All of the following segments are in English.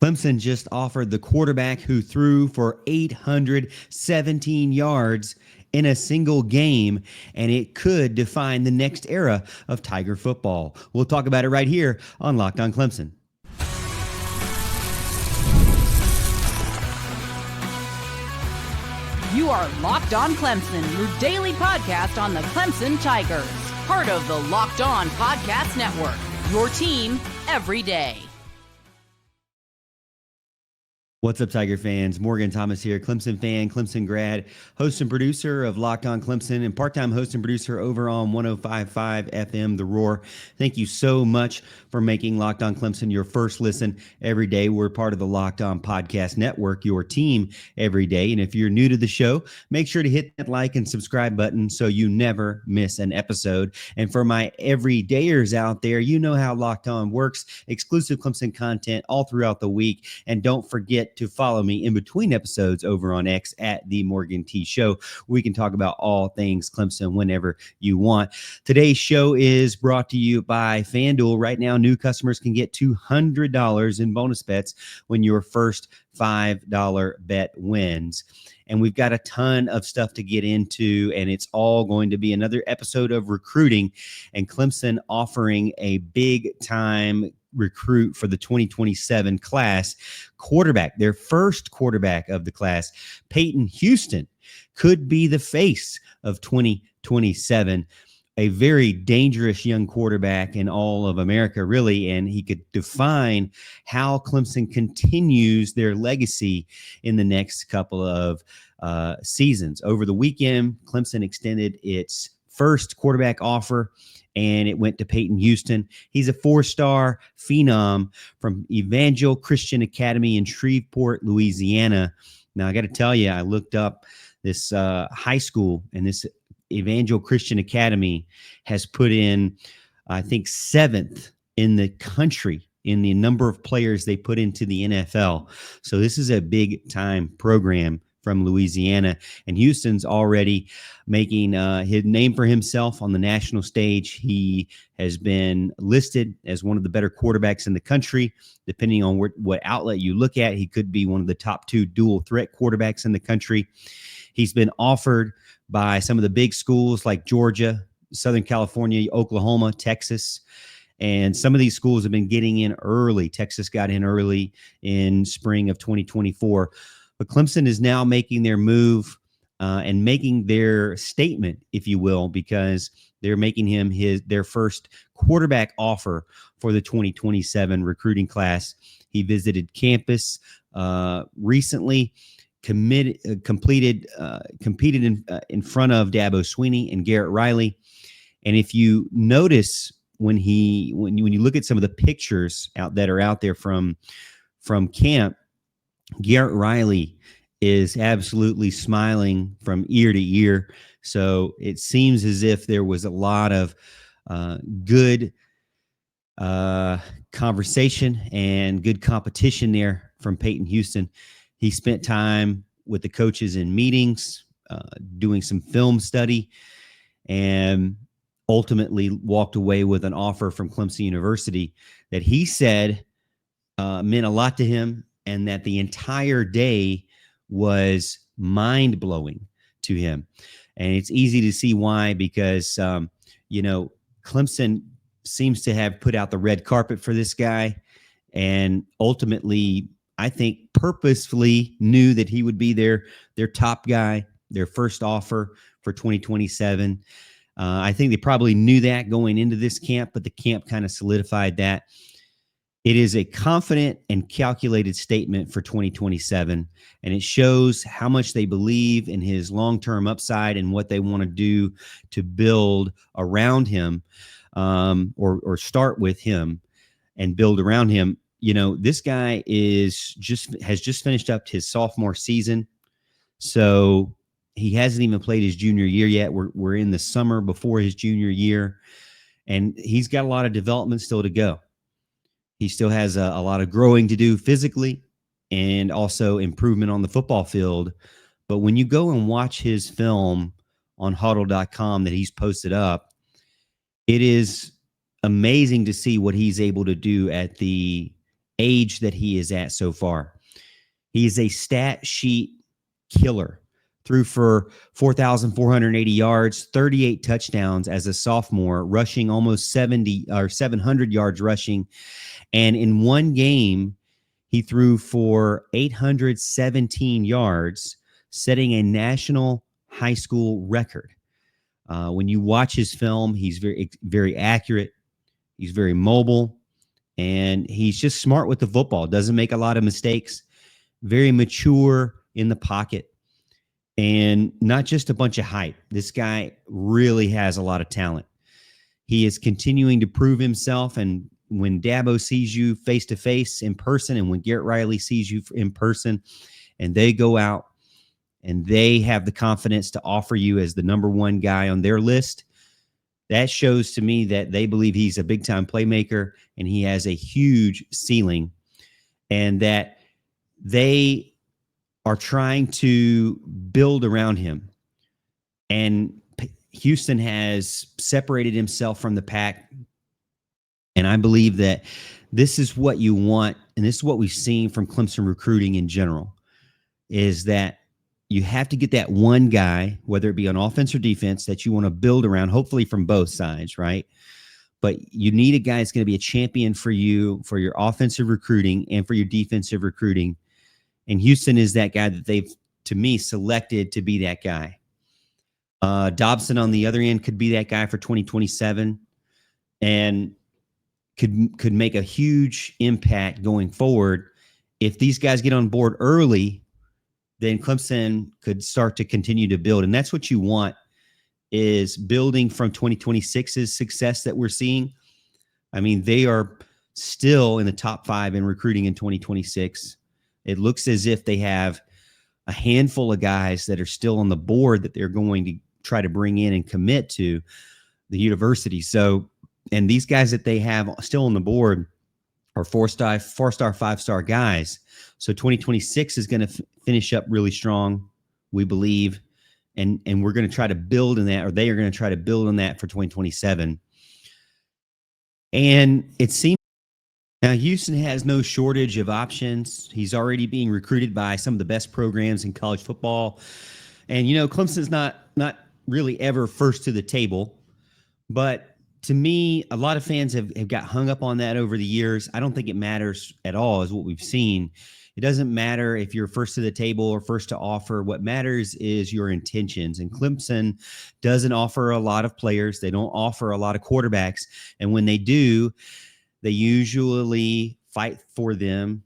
Clemson just offered the quarterback who threw for 817 yards in a single game, and it could define the next era of Tiger football. We'll talk about it right here on Locked On Clemson. You are Locked On Clemson, your daily podcast on the Clemson Tigers. Part of the Locked On Podcast Network, your team every day. What's up, Tiger fans? Morgan Thomas here, Clemson fan, Clemson grad, host and producer of Locked On Clemson, and part-time host and producer over on 105.5 FM, The Roar. Thank you so much for making Locked On Clemson your first listen every day. We're part of the Locked On Podcast Network, your team every day. And if you're new to the show, make sure to hit that like and subscribe button so you never miss an episode. And for my everydayers out there, you know how Locked On works. Exclusive Clemson content all throughout the week. And don't forget to follow me in between episodes over on X at The Morgan T Show. We can talk about all things Clemson whenever you want. Today's show is brought to you by FanDuel. Right now, new customers can get $200 in bonus bets when your first $5 bet wins. And we've got a ton of stuff to get into, and it's all going to be another episode of recruiting and Clemson offering a big time recruit for the 2027 class. Quarterback, their first quarterback of the class, Peyton Houston, could be the face of 2027. A very dangerous young quarterback in all of America, really, and he could define how Clemson continues their legacy in the next couple of seasons. Over the weekend, Clemson extended its first quarterback offer, and it went to Peyton Houston. He's a four-star phenom from Evangel Christian Academy in Shreveport, Louisiana. Now, I got to tell you, I looked up this high school, and this Evangel Christian Academy has put in, I think, 7th in the country in the number of players they put into the NFL. So this is a big-time program from Louisiana, and Houston's already making his name for himself on the national stage. He has been listed as one of the better quarterbacks in the country. Depending on what outlet you look at, he could be one of the top 2 dual threat quarterbacks in the country. He's been offered by some of the big schools like Georgia, Southern California, Oklahoma, Texas. And some of these schools have been getting in early. Texas got in early in spring of 2024. But Clemson is now making their move and making their statement, if you will, because they're making him their first quarterback offer for the 2027 recruiting class. He visited campus recently, competed in front of Dabo Swinney and Garrett Riley. And if you notice when you look at some of the pictures that are out there from camp, Garrett Riley is absolutely smiling from ear to ear. So it seems as if there was a lot of good conversation and good competition there from Peyton Houston. He spent time with the coaches in meetings, doing some film study, and ultimately walked away with an offer from Clemson University that he said meant a lot to him, and that the entire day was mind-blowing to him. And it's easy to see why, because, Clemson seems to have put out the red carpet for this guy, and ultimately, I think purposefully knew that he would be their top guy, their first offer for 2027. I think they probably knew that going into this camp, but the camp kind of solidified that. It is a confident and calculated statement for 2027, and it shows how much they believe in his long-term upside and what they want to do to build around him, or start with him and build around him. This guy has just finished up his sophomore season, so he hasn't even played his junior year yet. We're in the summer before his junior year, and he's got a lot of development still to go. He still has a lot of growing to do physically and also improvement on the football field. But when you go and watch his film on huddle.com that he's posted up, it is amazing to see what he's able to do at the age that he is at so far. He is a stat sheet killer. Threw for 4,480 yards, 38 touchdowns as a sophomore, rushing almost 700 yards rushing. And in one game, he threw for 817 yards, setting a national high school record. When you watch his film, he's very, very accurate. He's very mobile, and he's just smart with the football. Doesn't make a lot of mistakes. Very mature in the pocket. And not just a bunch of hype. This guy really has a lot of talent. He is continuing to prove himself. And when Dabo sees you face to face in person, and when Garrett Riley sees you in person, and they go out and they have the confidence to offer you as the number one guy on their list, that shows to me that they believe he's a big time playmaker and he has a huge ceiling, and that they are trying to build around him. And Houston has separated himself from the pack. And I believe that this is what you want, and this is what we've seen from Clemson recruiting in general, is that you have to get that one guy, whether it be on offense or defense, that you want to build around, hopefully from both sides, right? But you need a guy that's going to be a champion for you, for your offensive recruiting and for your defensive recruiting. And Houston is that guy that they've, to me, selected to be that guy. Dobson on the other end could be that guy for 2027 and could make a huge impact going forward. If these guys get on board early, then Clemson could start to continue to build. And that's what you want, is building from 2026's success that we're seeing. I mean, they are still in the top 5 in recruiting in 2026. It looks as if they have a handful of guys that are still on the board that they're going to try to bring in and commit to the university. So, and these guys that they have still on the board are 4-star, 5-star guys. So 2026 is going to finish up really strong, we believe. And we're going to try to build in that, or they are going to try to build on that for 2027. And it seems now Houston has no shortage of options. He's already being recruited by some of the best programs in college football. And, you know, Clemson's not really ever first to the table. But to me, a lot of fans have got hung up on that over the years. I don't think it matters at all, is what we've seen. It doesn't matter if you're first to the table or first to offer. What matters is your intentions. And Clemson doesn't offer a lot of players. They don't offer a lot of quarterbacks. And when they do, they usually fight for them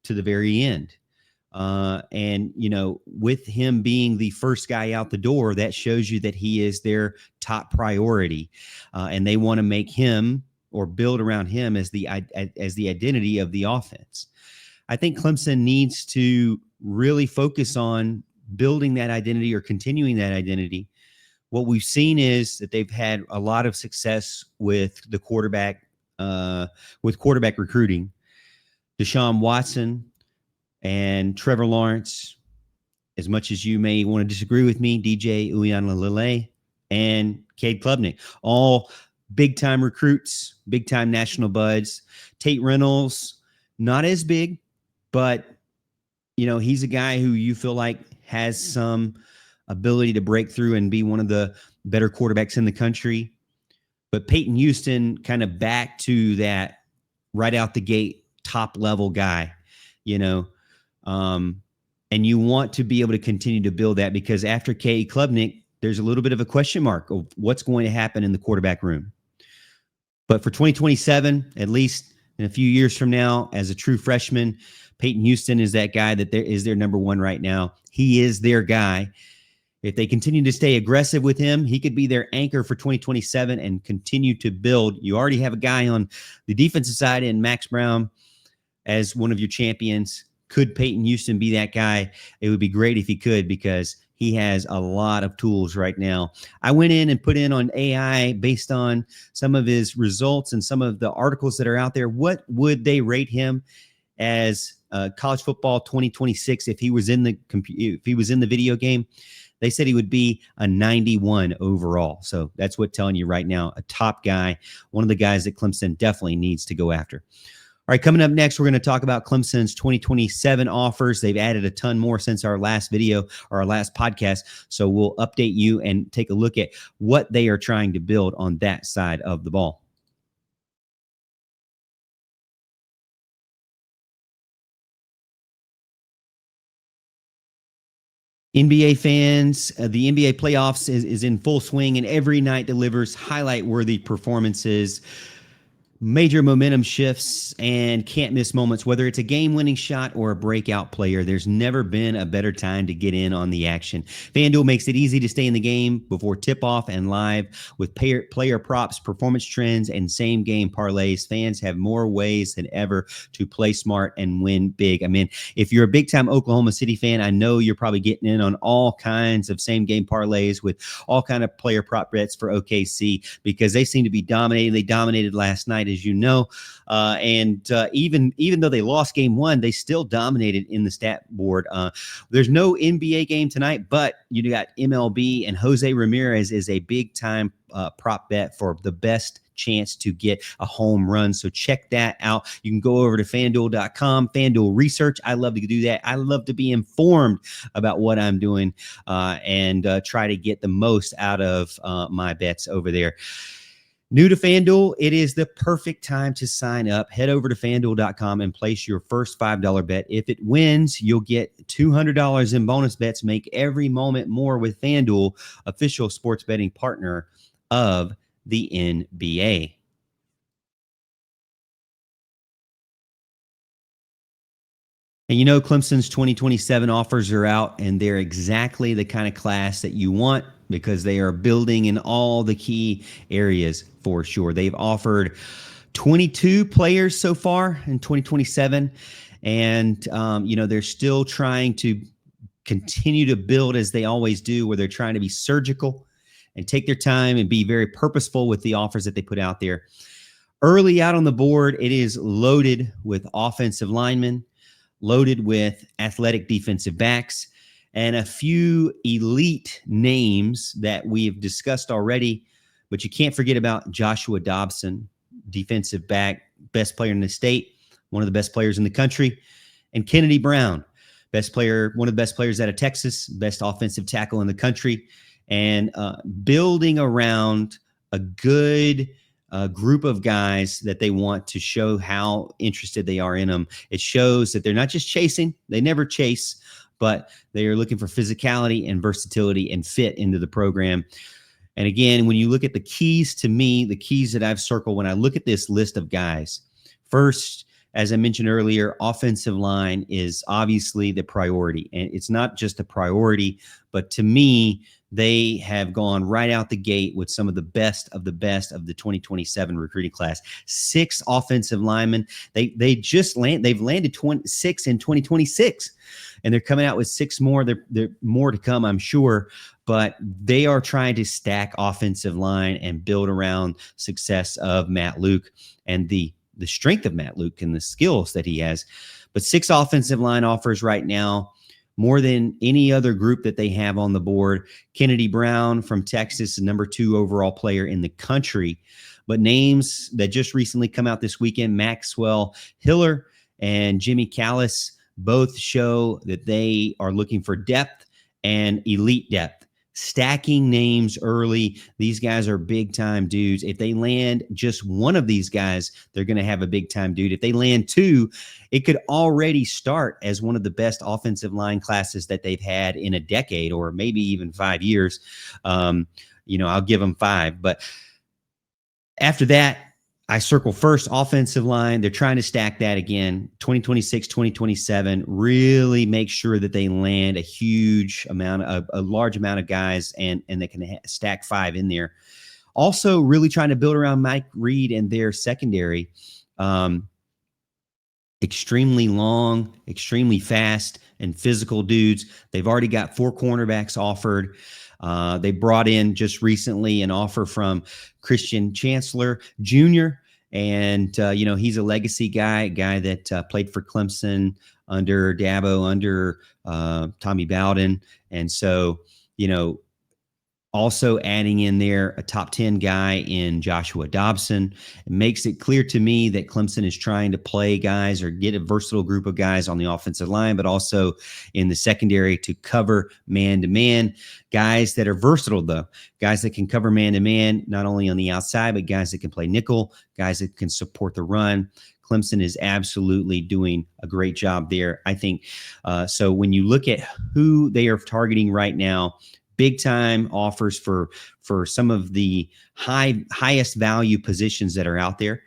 to the very end. And, you know, with him being the first guy out the door, that shows you that he is their top priority. And they want to make him, or build around him, as the identity of the offense. I think Clemson needs to really focus on building that identity, or continuing that identity. What we've seen is that they've had a lot of success with the quarterback recruiting. Deshaun Watson and Trevor Lawrence, as much as you may want to disagree with me, DJ Uiagalelei and Cade Klubnik, all big-time recruits, big-time national buds. Tate Reynolds, not as big, but, you know, he's a guy who you feel like has some ability to break through and be one of the better quarterbacks in the country. But Peyton Houston, kind of back to that right out the gate, top level guy, you know. And you want to be able to continue to build that, because after Cade Klubnik, there's a little bit of a question mark of what's going to happen in the quarterback room. But for 2027, at least in a few years from now, as a true freshman, Peyton Houston is that guy that is their number one right now. He is their guy. If they continue to stay aggressive with him, he could be their anchor for 2027 and continue to build. You already have a guy on the defensive side in Max Brown as one of your champions. Could Peyton Houston be that guy? It would be great if he could, because he has a lot of tools right now. I went in and put in on AI based on some of his results and some of the articles that are out there. What would they rate him as college football 2026 if he was in the video game? They said he would be a 91 overall. So that's what telling you right now, a top guy, one of the guys that Clemson definitely needs to go after. All right, coming up next, we're going to talk about Clemson's 2027 offers. They've added a ton more since our last video or our last podcast. So we'll update you and take a look at what they are trying to build on that side of the ball. NBA fans, the NBA playoffs is in full swing, and every night delivers highlight-worthy performances, major momentum shifts, and can't miss moments. Whether it's a game-winning shot or a breakout player, there's never been a better time to get in on the action. FanDuel makes it easy to stay in the game before tip-off and live with player props, performance trends, and same-game parlays. Fans have more ways than ever to play smart and win big. I mean, if you're a big-time Oklahoma City fan, I know you're probably getting in on all kinds of same-game parlays with all kind of player prop bets for OKC because they seem to be dominating. They dominated last night, as you know, even though they lost game one, they still dominated in the stat board. There's no NBA game tonight, but you got MLB, and Jose Ramirez is a big time prop bet for the best chance to get a home run. So check that out. You can go over to fanduel.com, FanDuel Research. I love to do that. I love to be informed about what I'm doing and try to get the most out of my bets over there. New to FanDuel, it is the perfect time to sign up. Head over to fanduel.com and place your first $5 bet. If it wins, you'll get $200 in bonus bets. Make every moment more with FanDuel, official sports betting partner of the NBA. And you know, Clemson's 2027 offers are out, and they're exactly the kind of class that you want because they are building in all the key areas for sure. They've offered 22 players so far in 2027, and, they're still trying to continue to build as they always do, where they're trying to be surgical and take their time and be very purposeful with the offers that they put out there. Early out on the board, it is loaded with offensive linemen, loaded with athletic defensive backs, and a few elite names that we've discussed already. But you can't forget about Joshua Dobson, defensive back, best player in the state, one of the best players in the country, and Kennedy Brown, best player, one of the best players out of Texas, best offensive tackle in the country, and building around a good group of guys that they want to show how interested they are in them. It shows that they're not just chasing. They never chase, but they are looking for physicality and versatility and fit into the program. And again, when you look at the keys to me, the keys that I've circled when I look at this list of guys, first, as I mentioned earlier, offensive line is obviously the priority. And it's not just a priority, but to me, they have gone right out the gate with some of the best of the 2027 recruiting class. 6 offensive linemen. They've landed 26 in 2026, and they're coming out with 6 more. They're more to come, I'm sure, but they are trying to stack offensive line and build around success of Matt Luke and the strength of Matt Luke and the skills that he has. But 6 offensive line offers right now, more than any other group that they have on the board. Kennedy Brown from Texas, number 2 overall player in the country. But names that just recently come out this weekend, Maxwell Hiller and Jimmy Callis, both show that they are looking for depth and elite depth. Stacking names early. These guys are big-time dudes. If they land just one of these guys, they're going to have a big-time dude. If they land 2, it could already start as one of the best offensive line classes that they've had in a decade or maybe even 5 years. I'll give them 5. But after that, I circle first offensive line. They're trying to stack that again. 2026, 2027, really make sure that they land a large amount of guys and they can stack 5 in there. Also really trying to build around Mike Reed and their secondary. Extremely long, extremely fast and physical dudes. They've already got 4 cornerbacks offered. They brought in just recently an offer from Christian Chancellor Jr., and, he's a legacy guy that played for Clemson under Dabo, under Tommy Bowden. And so, Also adding in there a top 10 guy in Joshua Dobson. It makes it clear to me that Clemson is trying to play guys or get a versatile group of guys on the offensive line, but also in the secondary to cover man-to-man. Guys that are versatile, though. Guys that can cover man-to-man, not only on the outside, but guys that can play nickel, guys that can support the run. Clemson is absolutely doing a great job there, I think. So when you look at who they are targeting right now, big time offers for some of the highest value positions that are out there.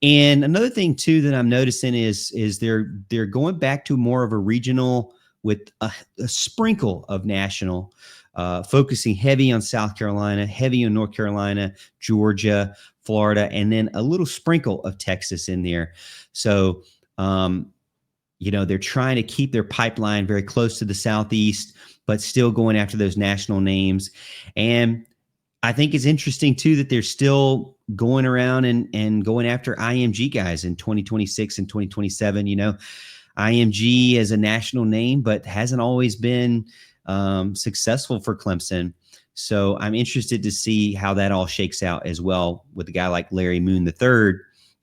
And another thing too that I'm noticing is they're going back to more of a regional with a sprinkle of national, focusing heavy on South Carolina, heavy on North Carolina, Georgia, Florida, and then a little sprinkle of Texas in there. So they're trying to keep their pipeline very close to the Southeast, but still going after those national names. And I think it's interesting too that they're still going around and going after IMG guys in 2026 and 2027. IMG as a national name, but hasn't always been successful for Clemson. So I'm interested to see how that all shakes out as well with a guy like Larry Moon III.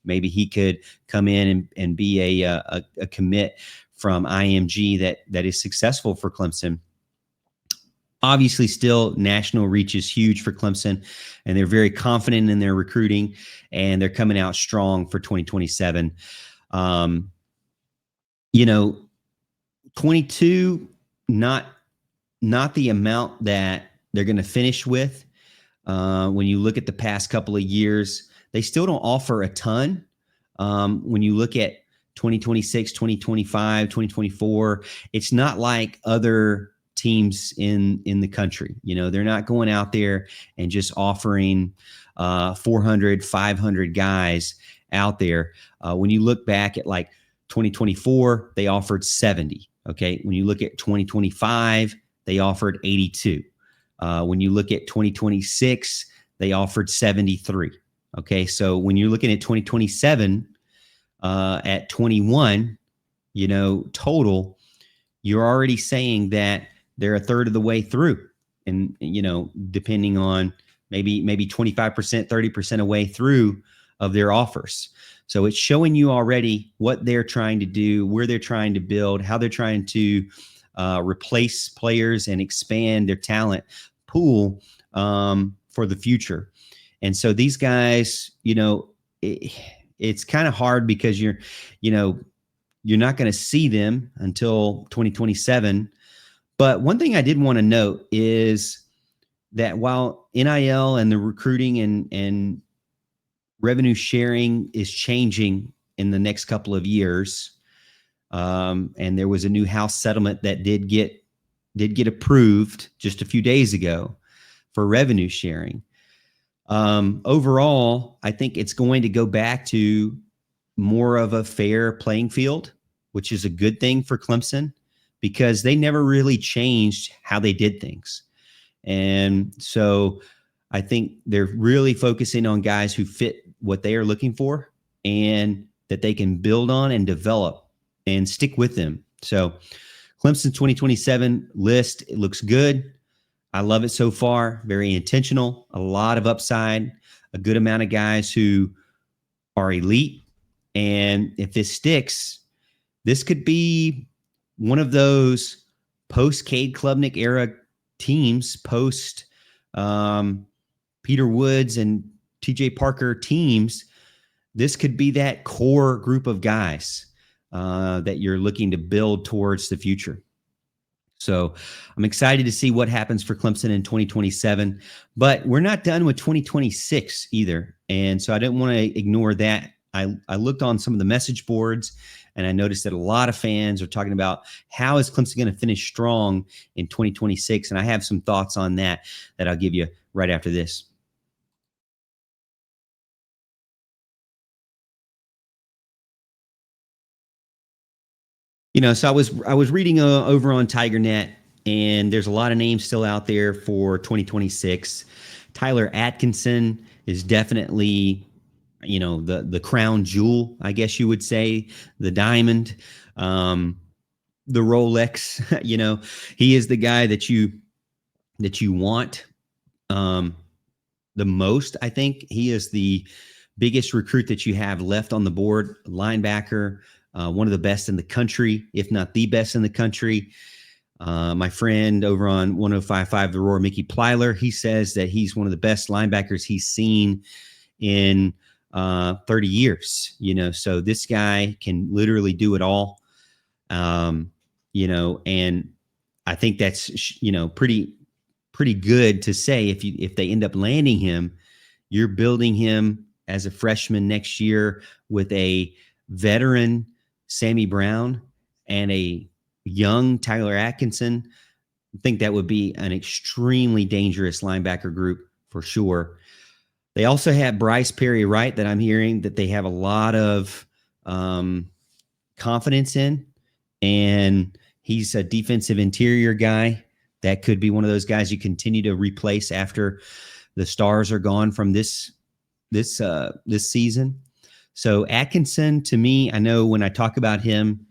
Maybe he could come in and be a commit from IMG that is successful for Clemson. Obviously, still national reach is huge for Clemson, and they're very confident in their recruiting, and they're coming out strong for 2027. 22, not the amount that they're going to finish with. When you look at the past couple of years, they still don't offer a ton. When you look at 2026, 2025, 2024, it's not like other teams in the country. They're not going out there and just offering 400, 500 guys out there. When you look back at like 2024, they offered 70. Okay. When you look at 2025, they offered 82. When you look at 2026, they offered 73. Okay. So when you're looking at 2027, at 21, total, you're already saying that they're a third of the way through, and depending on maybe 25%, 30% away through of their offers. So it's showing you already what they're trying to do, where they're trying to build, how they're trying to replace players and expand their talent pool for the future. And so these guys, it's kind of hard because you're not going to see them until 2027. But one thing I did want to note is that while NIL and the recruiting and revenue sharing is changing in the next couple of years, and there was a new House settlement that did get approved just a few days ago for revenue sharing. Overall, I think it's going to go back to more of a fair playing field, which is a good thing for Clemson because they never really changed how they did things. And so I think they're really focusing on guys who fit what they are looking for and that they can build on and develop and stick with them. So Clemson 2027 list, it looks good. I love it so far. Very intentional, a lot of upside, a good amount of guys who are elite. And if this sticks, this could be one of those post-Cade Klubnik era teams, post Peter Woods and TJ Parker teams. This could be that core group of guys that you're looking to build towards the future. So I'm excited to see what happens for Clemson in 2027, but we're not done with 2026 either. And so I didn't want to ignore that. I looked on some of the message boards and I noticed that a lot of fans are talking about how is Clemson going to finish strong in 2026. And I have some thoughts on that I'll give you right after this. So I was reading over on TigerNet, and there's a lot of names still out there for 2026. Tyler Atkinson is definitely, the crown jewel, I guess you would say, the diamond, the Rolex. He is the guy that you want the most. I think he is the biggest recruit that you have left on the board. Linebacker, one of the best in the country, if not the best in the country. My friend over on 105.5 The Roar, Mickey Plyler, he says that he's one of the best linebackers he's seen in 30 years. So this guy can literally do it all. And I think that's pretty good to say. If they end up landing him, you're building him as a freshman next year with a veteran Sammy Brown and a young Tyler Atkinson. I think that would be an extremely dangerous linebacker group for sure. They also have Bryce Perry-Wright that I'm hearing that they have a lot of confidence in, and he's a defensive interior guy. That could be one of those guys you continue to replace after the stars are gone from this season. So Atkinson, to me, I know when I talk about him,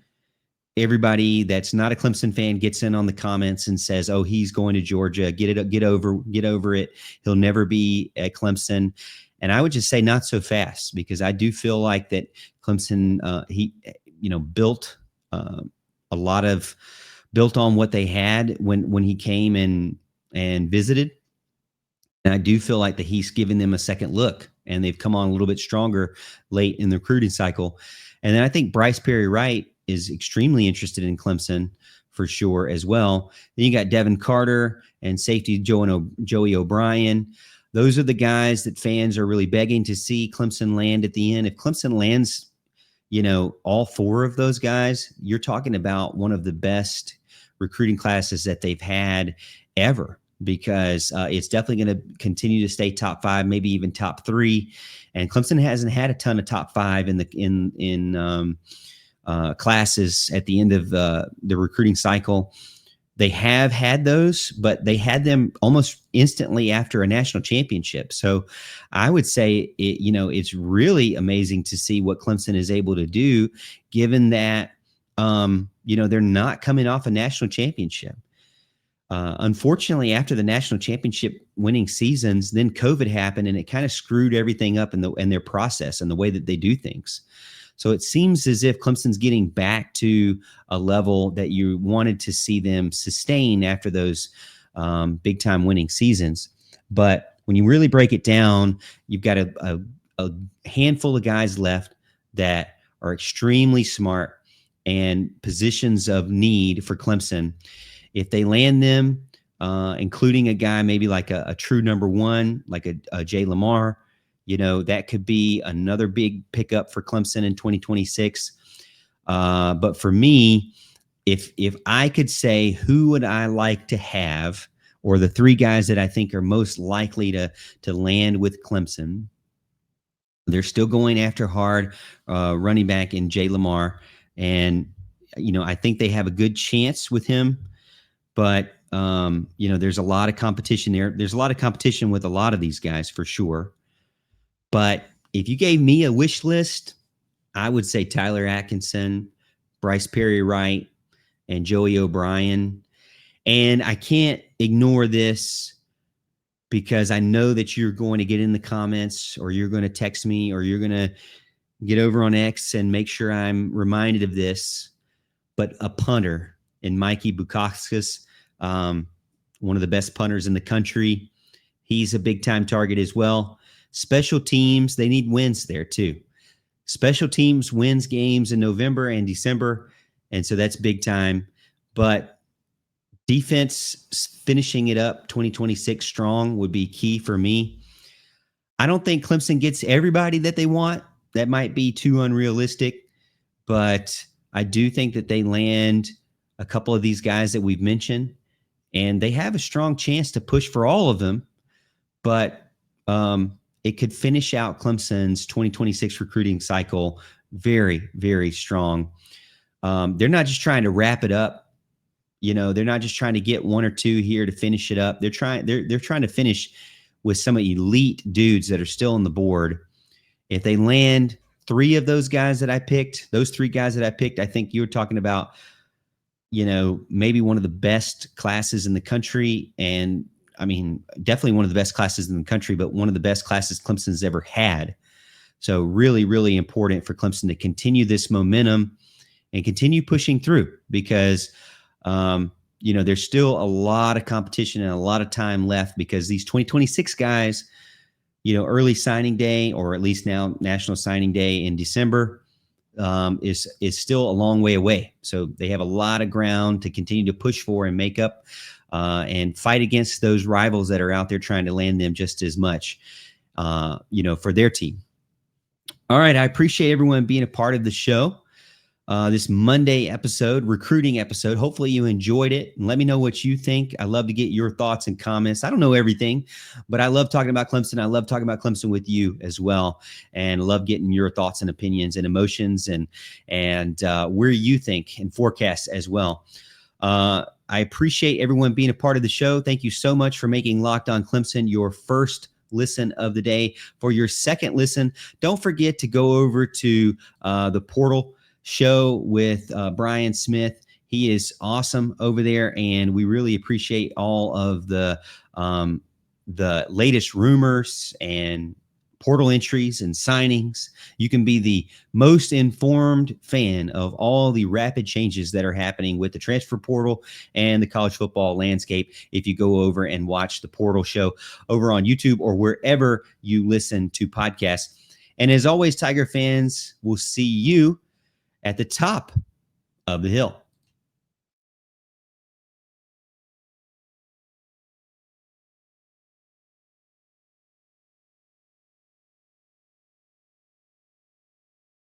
everybody that's not a Clemson fan gets in on the comments and says, "Oh, he's going to Georgia. Get over it. He'll never be at Clemson." And I would just say not so fast, because I do feel like that Clemson, built built on what they had when he came and visited. And I do feel like that he's given them a second look, and they've come on a little bit stronger late in the recruiting cycle. And then I think Bryce Perry-Wright is extremely interested in Clemson for sure as well. Then you got Devin Carter and safety Joey O'Brien. Those are the guys that fans are really begging to see Clemson land at the end. If Clemson lands, all four of those guys, you're talking about one of the best recruiting classes that they've had ever, because it's definitely going to continue to stay top 5, maybe even top 3. And Clemson hasn't had a ton of top 5 in classes at the end of the recruiting cycle. They have had those, but they had them almost instantly after a national championship. So I would say it's really amazing to see what Clemson is able to do, given that they're not coming off a national championship. Unfortunately, after the national championship winning seasons, then COVID happened, and it kind of screwed everything up in their process and the way that they do things. So it seems as if Clemson's getting back to a level that you wanted to see them sustain after those big-time winning seasons. But when you really break it down, you've got a handful of guys left that are extremely smart and positions of need for Clemson. If they land them, including a guy maybe like a true number one, like a Jay Lamar, that could be another big pickup for Clemson in 2026. But for me, if I could say who would I like to have, or the 3 guys that I think are most likely to land with Clemson, they're still going after hard running back in Jay Lamar. And, I think they have a good chance with him. But, there's a lot of competition there. There's a lot of competition with a lot of these guys for sure. But if you gave me a wish list, I would say Tyler Atkinson, Bryce Perry-Wright, and Joey O'Brien. And I can't ignore this, because I know that you're going to get in the comments, or you're going to text me, or you're going to get over on X and make sure I'm reminded of this. But a punter in Mikey Bukauskas, one of the best punters in the country. He's a big-time target as well. Special teams, they need wins there too. Special teams wins games in November and December, and so that's big time. But defense finishing it up 2026 strong would be key for me. I don't think Clemson gets everybody that they want. That might be too unrealistic, but I do think that they land a couple of these guys that we've mentioned, and they have a strong chance to push for all of them. But it could finish out Clemson's 2026 recruiting cycle very, very strong. They're not just trying to wrap it up. They're not just trying to get 1 or 2 here to finish it up. They're trying to finish with some elite dudes that are still on the board. If they land 3 of those guys that I picked, those 3 guys that I picked, I think you're talking about, maybe one of the best classes in the country. And I mean, definitely one of the best classes in the country, but one of the best classes Clemson's ever had. So really, really important for Clemson to continue this momentum and continue pushing through because, there's still a lot of competition and a lot of time left because these 2026 guys, early signing day, or at least now National Signing Day in December, is still a long way away. So they have a lot of ground to continue to push for and make up and fight against those rivals that are out there trying to land them just as much, for their team. All right. I appreciate everyone being a part of the show. This Monday episode, recruiting episode. Hopefully you enjoyed it, and let me know what you think. I love to get your thoughts and comments. I don't know everything, but I love talking about Clemson. I love talking about Clemson with you as well, and love getting your thoughts and opinions and emotions and where you think and forecasts as well. I appreciate everyone being a part of the show. Thank you so much for making Locked On Clemson your first listen of the day. For your second listen, don't forget to go over to the Portal show with Brian Smith. He is awesome over there, and we really appreciate all of the latest rumors and portal entries and signings. You can be the most informed fan of all the rapid changes that are happening with the transfer portal and the college football landscape if you go over and watch the Portal show over on YouTube or wherever you listen to podcasts. And as always, Tiger fans, we'll see you at the top of the hill.